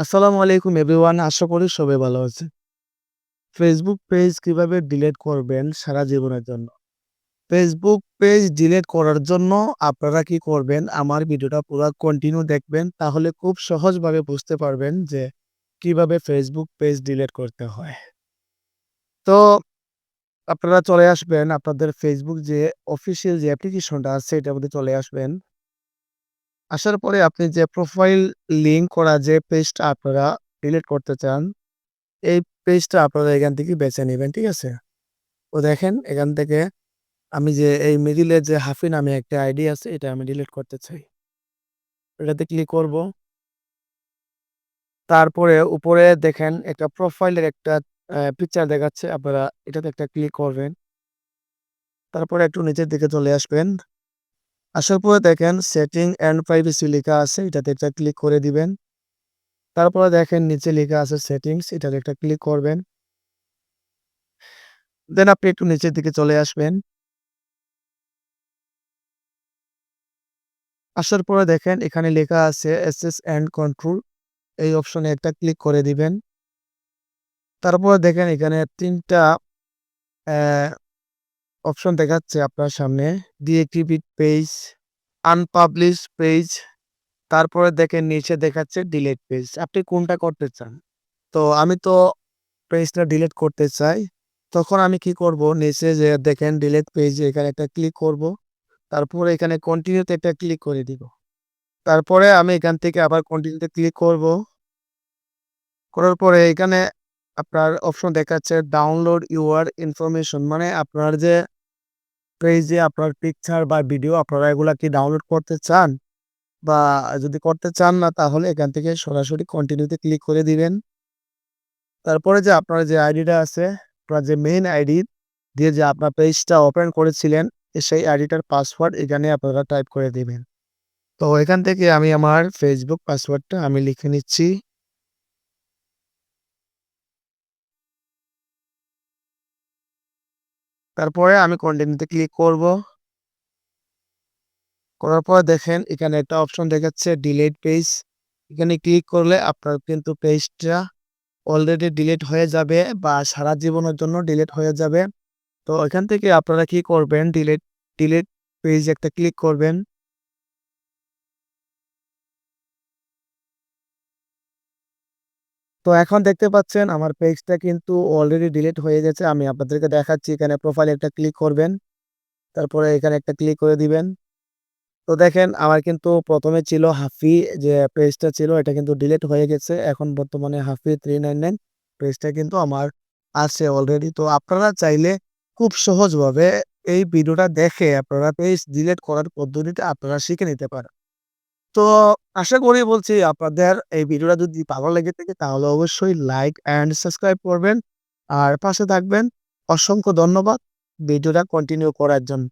আসসালামু আলাইকুম এভরিওয়ান। আশা করি সবাই ভালো আছে। ফেসবুক পেজ কিভাবে ডিলিট করবেন সারা জীবনের জন্য? ফেসবুক পেজ ডিলিট করার জন্য আপনারা কি করবেন? আমার ভিডিওটা পুরা কন্টিনিউ দেখবেন। তাহলে খুব সহজভাবে বুঝতে পারবেন যে কিভাবে ফেসবুক পেজ ডিলিট করতে হয়। তো আপনারা চলে আসবেন আপনাদের ফেসবুক যে অফিসিয়াল যে অ্যাপ্লিকেশনটা আছে এটার মধ্যে চলে আসবেন। আসার পরে আপনি যে প্রোফাইল লিঙ্ক করা যে পেজটা আপনারা ডিলিট করতে চান এই পেজটা আপনারা এখান থেকে বেছে নিবেন, ঠিক আছে? তো দেখেন এখান থেকে আমি যে এই মিডিলে যে হাফি নামে একটা আইডি আছে এটা আমি ডিলিট করতে চাই। এটাতে ক্লিক করব। তারপরে উপরে দেখেন একটা প্রোফাইলের একটা পিকচার দেখাচ্ছে। আপনারা এটাতে একটা ক্লিক করবেন। তারপরে একটু নিচের দিকে চলে আসবেন। আসার পরে দেখেন সেটিং অ্যান্ড প্রাইভেসি লেখা আছে। এটাতে একটা ক্লিক করে দিবেন। তারপরে দেখেন নিচে লেখা আছে সেটিংস এটাতে একটা ক্লিক করবেন। দেন আপনি একটু নিচের দিকে চলে আসবেন। আসার পরে দেখেন এখানে লেখা আছে অ্যাক্সেস অ্যান্ড কন্ট্রোল এই অপশনে একটা ক্লিক করে দিবেন। তারপরে দেখেন এখানে ৩ টা অ্যা অপশন দেখাচ্ছে আপনার সামনে। ডিএক্টিভেট পেজ, আনপাবলিশ পেজ, তারপরে দেখেন নিচে দেখাচ্ছে ডিলিট পেজ। আপনি কোনটা করতে চান? তো আমি তো পেজটা ডিলিট করতে চাই। তখন আমি কি করব? নিচে যে দেখেন ডিলিট পেজ এখানে একটা ক্লিক করব। তারপরে এখানে কন্টিনিউ তে একটা ক্লিক করে দিব। তারপরে আমি এখান থেকে আবার কন্টিনিউ তে ক্লিক করব। করার পরে এখানে আপনার অপশন দেখাচ্ছে ডাউনলোড ইউর ইনফরমেশন মানে আপনার যে পেজে আপনার পিকচার বা ভিডিও আপনারা এগুলা কি ডাউনলোড করতে চান? বা যদি করতে চান না তাহলে এখান থেকে সরাসরি কন্টিনিউ তে ক্লিক করে দিবেন। তারপরে যে আপনার যে আইডিটা আছে, আপনার যে মেইন আইডি দিয়ে যে আপনার পেজটা ওপেন করেছিলেন, সেই আইডিটার পাসওয়ার্ড এখানে আপনারা টাইপ করে দিবেন। তো এখান থেকে আমি আমার Facebook পাসওয়ার্ডটা আমি লিখে নিচ্ছি। তারপরে আমি কন্টিনিউ তে ক্লিক করব। করার পর দেখেন এখানে একটা অপশন দেখাচ্ছে ডিলিট পেজ। এখানে ক্লিক করলে আপনার কিন্তু পেজটা অলরেডি ডিলিট হয়ে যাবে বা সারা জীবনের জন্য ডিলিট হয়ে যাবে। তো এখান থেকে আপনারা কি করবেন ডিলিট পেজ একটা ক্লিক করবেন। তো এখন দেখতে পাচ্ছেন আমার পেজটা কিন্তু অলরেডি ডিলিট হয়ে গেছে। আমি আপনাদেরকে দেখাচ্ছি এখানে প্রোফাইলে একটা ক্লিক করবেন। তারপরে এখানে একটা ক্লিক করে দিবেন। তো দেখেন আমার কিন্তু ১ম এ ছিল হাফি যে পেজটা ছিল এটা কিন্তু ডিলিট হয়ে গেছে। এখন বর্তমানে হাফি 399 পেজটা কিন্তু আমার আছে অলরেডি। তো আপনারা চাইলে খুব সহজভাবে এই ভিডিওটা দেখে আপনারা পেজ ডিলিট করার পদ্ধতিটা আপনারা শিখে নিতে পারেন। তো আশা করি বলছি আপনাদের এই ভিডিওটা যদি ভালো লেগে থাকে তাহলে অবশ্যই লাইক অ্যান্ড সাবস্ক্রাইব করবেন। আর পাশে থাকবেন। অসংখ্য ধন্যবাদ ভিডিওটা কন্টিনিউ করার জন্য।